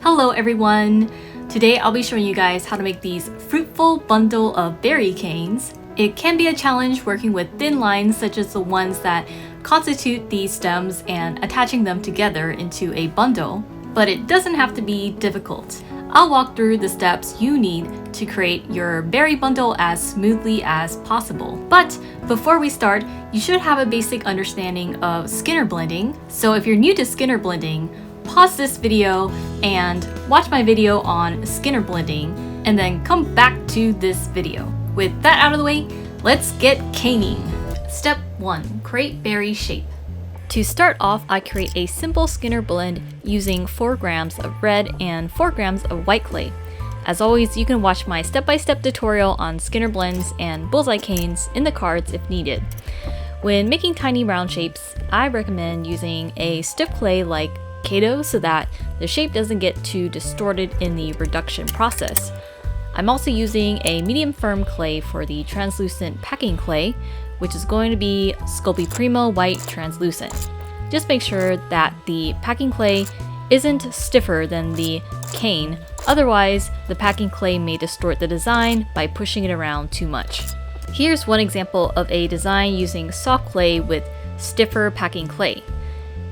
Hello everyone! Today I'll be showing you guys how to make these fruitful bundle of berry canes. It can be a challenge working with thin lines such as the ones that constitute these stems and attaching them together into a bundle, but it doesn't have to be difficult. I'll walk through the steps you need to create your berry bundle as smoothly as possible. But before we start, you should have a basic understanding of Skinner blending. So if you're new to Skinner blending, pause this video and watch my video on Skinner blending and then come back to this video. With that out of the way, let's get caning. Step 1. Create berry shape. To start off, I create a simple Skinner blend using 4 grams of red and 4 grams of white clay. As always, you can watch my step-by-step tutorial on Skinner blends and Bullseye canes in the cards if needed. When making tiny round shapes, I recommend using a stiff clay like Kato so that the shape doesn't get too distorted in the reduction process. I'm also using a medium firm clay for the translucent packing clay, which is going to be Sculpey Premo White Translucent. Just make sure that the packing clay isn't stiffer than the cane, otherwise the packing clay may distort the design by pushing it around too much. Here's one example of a design using soft clay with stiffer packing clay.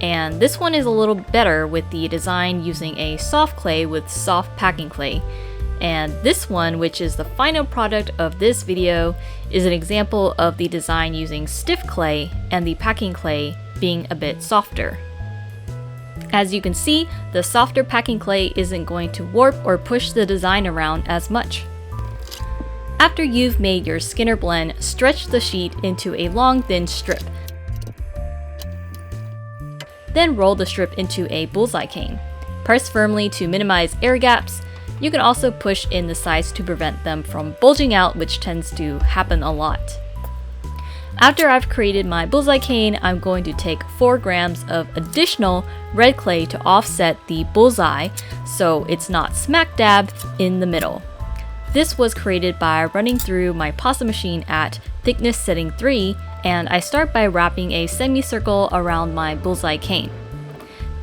And this one is a little better with the design using a soft clay with soft packing clay. And this one, which is the final product of this video, is an example of the design using stiff clay and the packing clay being a bit softer. As you can see, the softer packing clay isn't going to warp or push the design around as much. After you've made your Skinner blend, stretch the sheet into a long thin strip. Then roll the strip into a bullseye cane. Press firmly to minimize air gaps. You can also push in the sides to prevent them from bulging out, which tends to happen a lot. After I've created my bullseye cane, I'm going to take 4 grams of additional red clay to offset the bullseye so it's not smack dab in the middle. This was created by running through my pasta machine at thickness setting 3, and I start by wrapping a semicircle around my bullseye cane.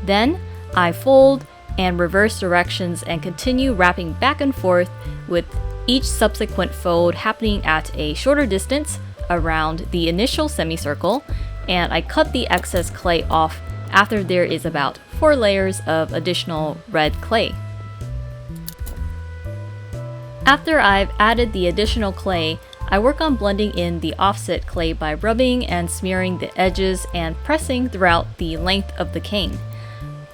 Then I fold and reverse directions and continue wrapping back and forth, with each subsequent fold happening at a shorter distance around the initial semicircle, and I cut the excess clay off after there is about 4 layers of additional red clay. After I've added the additional clay, I work on blending in the offset clay by rubbing and smearing the edges and pressing throughout the length of the cane.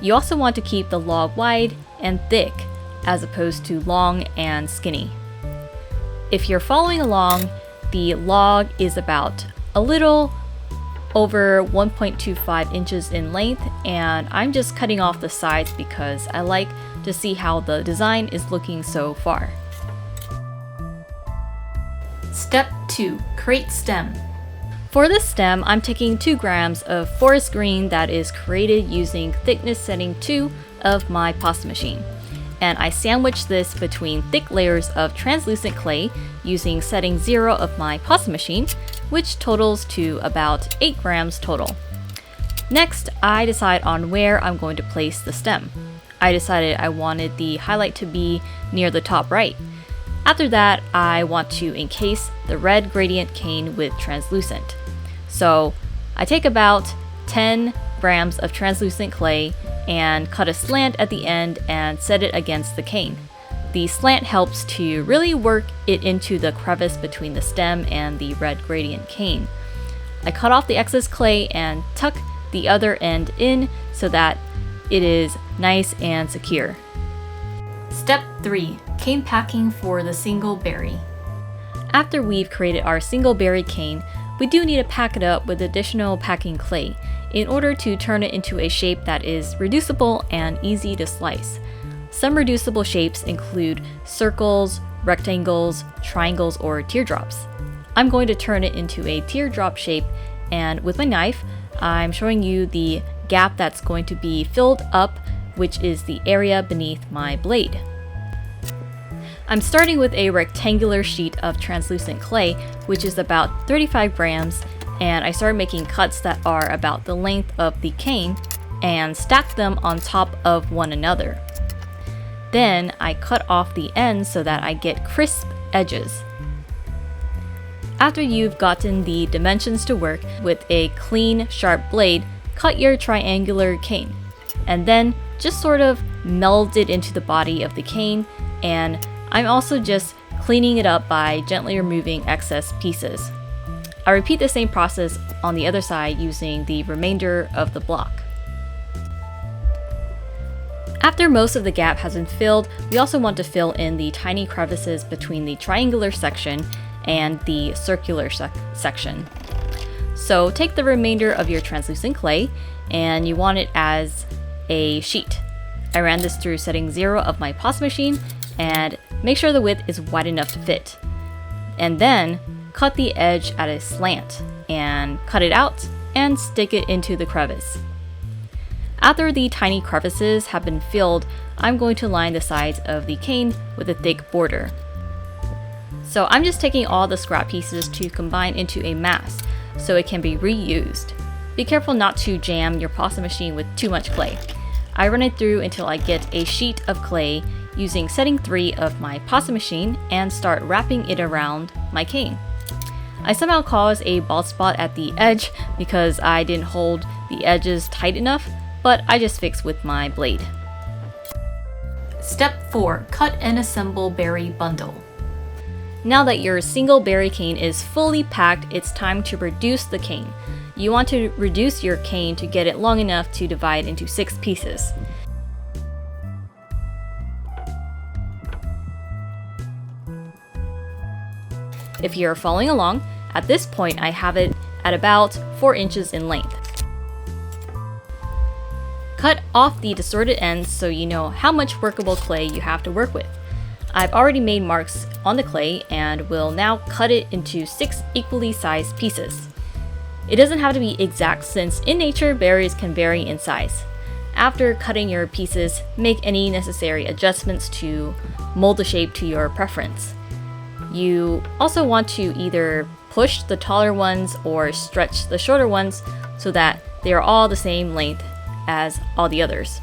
You also want to keep the log wide and thick, as opposed to long and skinny. If you're following along, the log is about a little over 1.25 inches in length, and I'm just cutting off the sides because I like to see how the design is looking so far. Step 2. Create stem. For this stem, I'm taking 2 grams of forest green that is created using thickness setting 2 of my pasta machine. And I sandwich this between thick layers of translucent clay using setting 0 of my pasta machine, which totals to about 8 grams total. Next, I decide on where I'm going to place the stem. I decided I wanted the highlight to be near the top right. After that, I want to encase the red gradient cane with translucent. So I take about 10 grams of translucent clay and cut a slant at the end and set it against the cane. The slant helps to really work it into the crevice between the stem and the red gradient cane. I cut off the excess clay and tuck the other end in so that it is nice and secure. Step 3. Cane packing for the single berry. After we've created our single berry cane, we do need to pack it up with additional packing clay in order to turn it into a shape that is reducible and easy to slice. Some reducible shapes include circles, rectangles, triangles, or teardrops. I'm going to turn it into a teardrop shape, and with my knife, I'm showing you the gap that's going to be filled up, which is the area beneath my blade. I'm starting with a rectangular sheet of translucent clay, which is about 35 grams, and I started making cuts that are about the length of the cane and stack them on top of one another. Then I cut off the ends so that I get crisp edges. After you've gotten the dimensions to work with a clean, sharp blade, cut your triangular cane, and then just sort of meld it into the body of the cane, and I'm also just cleaning it up by gently removing excess pieces. I repeat the same process on the other side using the remainder of the block. After most of the gap has been filled, we also want to fill in the tiny crevices between the triangular section and the circular section. So take the remainder of your translucent clay and you want it as a sheet. I ran this through setting 0 of my pasta machine and make sure the width is wide enough to fit. And then cut the edge at a slant and cut it out and stick it into the crevice. After the tiny crevices have been filled, I'm going to line the sides of the cane with a thick border. So I'm just taking all the scrap pieces to combine into a mass so it can be reused. Be careful not to jam your pasta machine with too much clay. I run it through until I get a sheet of clay using setting 3 of my pasta machine and start wrapping it around my cane. I somehow caused a bald spot at the edge because I didn't hold the edges tight enough, but I just fixed with my blade. Step 4. Cut and assemble berry bundle. Now that your single berry cane is fully packed, it's time to reduce the cane. You want to reduce your cane to get it long enough to divide into 6 pieces. If you're following along, at this point I have it at about 4 inches in length. Cut off the distorted ends so you know how much workable clay you have to work with. I've already made marks on the clay and will now cut it into 6 equally sized pieces. It doesn't have to be exact since in nature berries can vary in size. After cutting your pieces, make any necessary adjustments to mold the shape to your preference. You also want to either push the taller ones or stretch the shorter ones so that they are all the same length as all the others.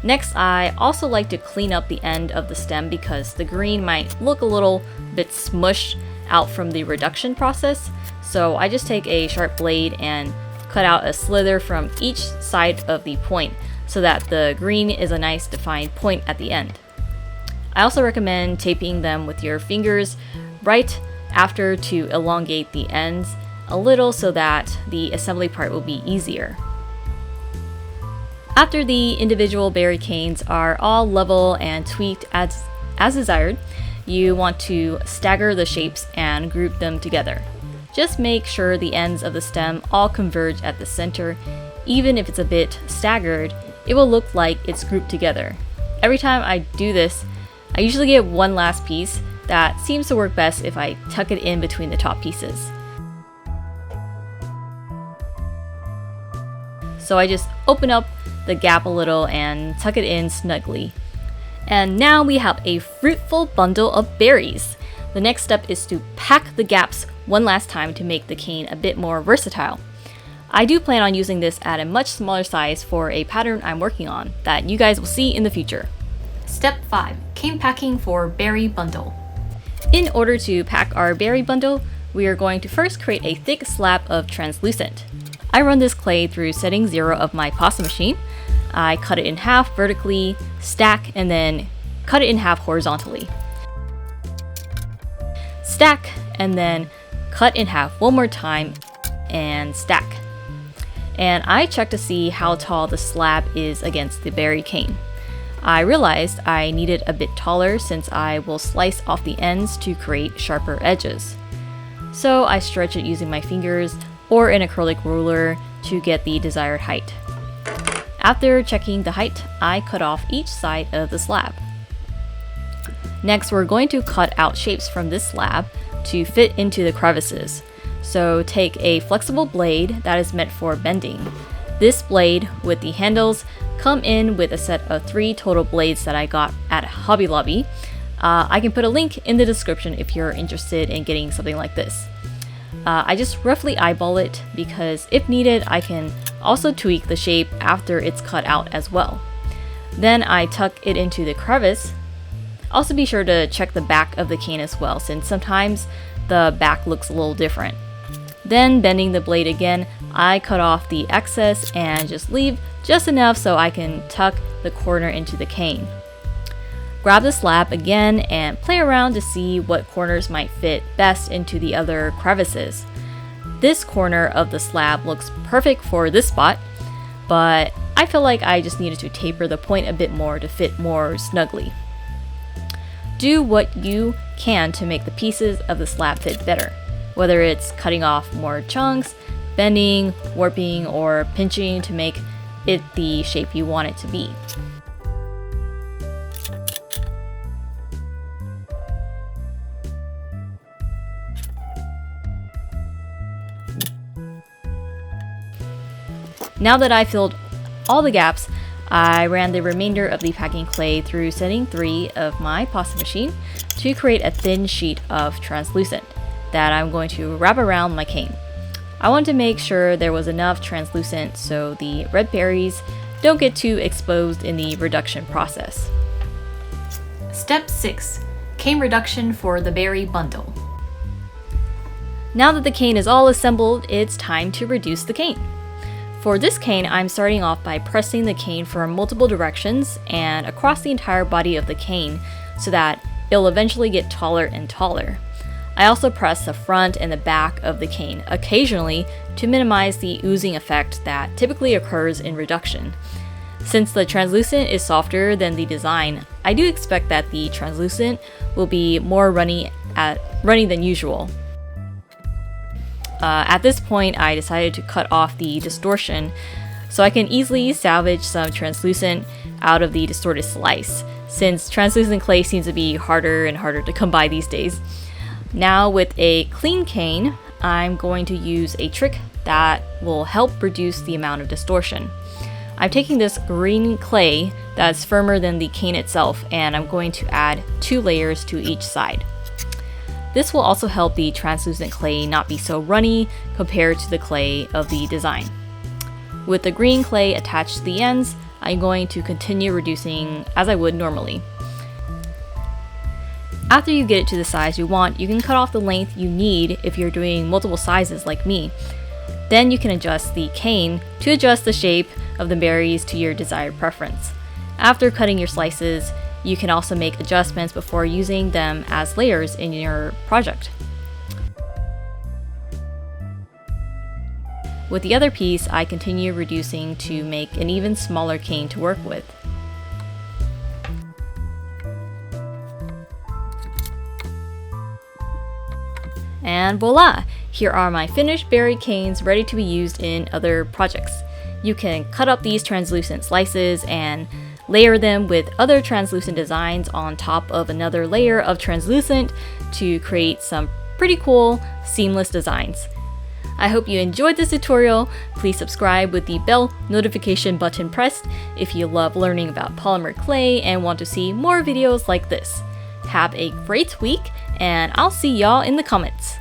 Next, I also like to clean up the end of the stem because the green might look a little bit smushed out from the reduction process. So I just take a sharp blade and cut out a slither from each side of the point so that the green is a nice defined point at the end. I also recommend taping them with your fingers right after to elongate the ends a little so that the assembly part will be easier. After the individual berry canes are all level and tweaked as desired, you want to stagger the shapes and group them together. Just make sure the ends of the stem all converge at the center. Even if it's a bit staggered, it will look like it's grouped together. Every time I do this, I usually get one last piece that seems to work best if I tuck it in between the top pieces. So I just open up the gap a little and tuck it in snugly. And now we have a fruitful bundle of berries. The next step is to pack the gaps one last time to make the cane a bit more versatile. I do plan on using this at a much smaller size for a pattern I'm working on that you guys will see in the future. Step 5. Cane packing for berry bundle. In order to pack our berry bundle, we are going to first create a thick slab of translucent. I run this clay through setting 0 of my pasta machine. I cut it in half vertically, stack, and then cut it in half horizontally. Stack, and then cut in half one more time, and stack. And I check to see how tall the slab is against the berry cane. I realized I needed a bit taller since I will slice off the ends to create sharper edges. So I stretch it using my fingers or an acrylic ruler to get the desired height. After checking the height, I cut off each side of the slab. Next, we're going to cut out shapes from this slab to fit into the crevices. So take a flexible blade that is meant for bending. This blade with the handles come in with a set of 3 total blades that I got at Hobby Lobby. I can put a link in the description if you're interested in getting something like this. I just roughly eyeball it because if needed, I can also tweak the shape after it's cut out as well. Then I tuck it into the crevice. Also be sure to check the back of the cane as well, since sometimes the back looks a little different. Then bending the blade again, I cut off the excess and just leave just enough so I can tuck the corner into the cane. Grab the slab again and play around to see what corners might fit best into the other crevices. This corner of the slab looks perfect for this spot, but I feel like I just needed to taper the point a bit more to fit more snugly. Do what you can to make the pieces of the slab fit better, whether it's cutting off more chunks, bending, warping, or pinching to make it the shape you want it to be. Now that I filled all the gaps, I ran the remainder of the packing clay through setting 3 of my pasta machine to create a thin sheet of translucent that I'm going to wrap around my cane. I wanted to make sure there was enough translucent so the red berries don't get too exposed in the reduction process. Step 6. Cane reduction for the berry bundle. Now that the cane is all assembled, it's time to reduce the cane. For this cane, I'm starting off by pressing the cane from multiple directions and across the entire body of the cane so that it'll eventually get taller and taller. I also press the front and the back of the cane occasionally to minimize the oozing effect that typically occurs in reduction. Since the translucent is softer than the design, I do expect that the translucent will be more runny than usual. At this point, I decided to cut off the distortion so I can easily salvage some translucent out of the distorted slice, since translucent clay seems to be harder and harder to come by these days. Now with a clean cane, I'm going to use a trick that will help reduce the amount of distortion. I'm taking this green clay that's firmer than the cane itself, and I'm going to add 2 layers to each side. This will also help the translucent clay not be so runny compared to the clay of the design. With the green clay attached to the ends, I'm going to continue reducing as I would normally. After you get it to the size you want, you can cut off the length you need if you're doing multiple sizes like me. Then you can adjust the cane to adjust the shape of the berries to your desired preference. After cutting your slices, you can also make adjustments before using them as layers in your project. With the other piece, I continue reducing to make an even smaller cane to work with. And voila! Here are my finished berry canes ready to be used in other projects. You can cut up these translucent slices and layer them with other translucent designs on top of another layer of translucent to create some pretty cool, seamless designs. I hope you enjoyed this tutorial. Please subscribe with the bell notification button pressed if you love learning about polymer clay and want to see more videos like this. Have a great week, and I'll see y'all in the comments.